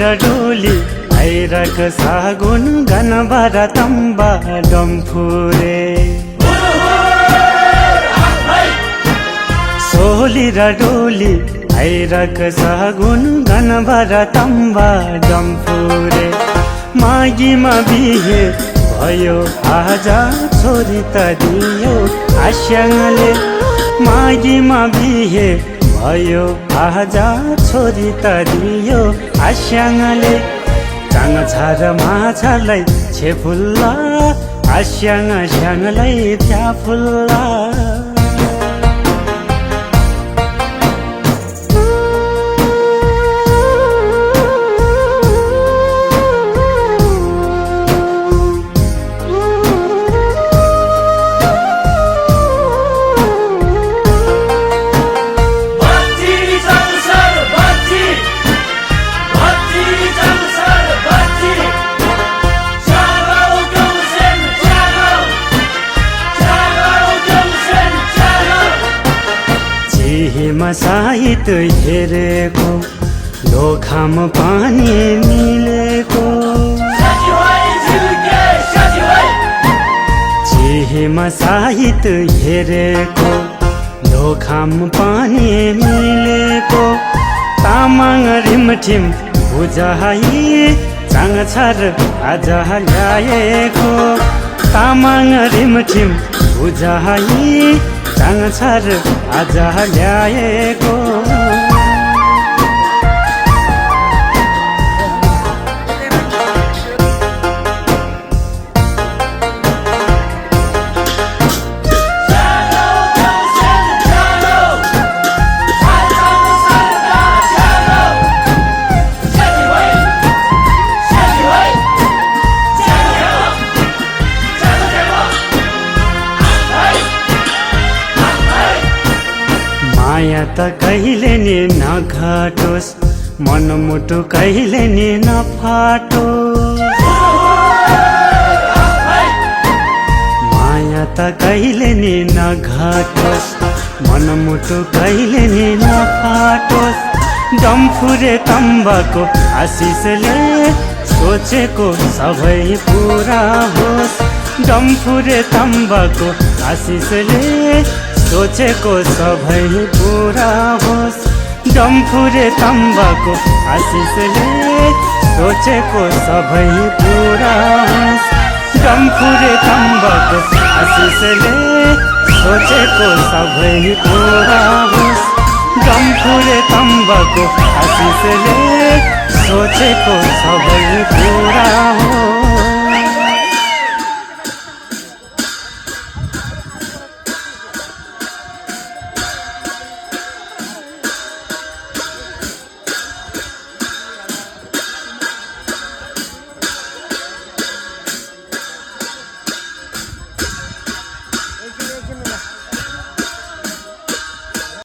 र डोली आइरक सागुन गनबर तम्बा डम्फुरे सोली र डोली आइरक सागुन गनबर तम्बा डम्फुरे मागीमा बिहे भयो आज छोरी त दियो आस्याङले मागीमा बिहे भयो आज छोरी त दियो आस्याङले चाङ छार माछालाई छेफुल्ला आस्याङ स्याङलाई थ्याफुल्ला साहित हेरेको दोखाम पानी मिलेको चिहेमा साहित हेरेको दोखाम पानी मिलेको तामाङ रिमठिम बुझाइ चाङ छार आज ल्याएको तामाङ रिमठिम बुझाइ चाङ छार आज ल्याएको माया त कहिले नि नघटोस् मनमुटु कहिले नि नफाटोस् माया त कहिले नि नघटोस् मनमुटु कहिले नि नफाटोस् डम्फुरे तम्बाको आशिषले सोचेको सबै पुरा होस् डम्फुरे तम्बाको आशिषले सोचेको सबै पुरा होस् डम्फुरे तम्बाको आशिषले सोचेको सबै पुरा होस् डम्फुरे तम्बाको आशिषले सोचेको सबै पुरा होस् डम्फुरे तम्बाको आशिषले सोचेको सबै पुरा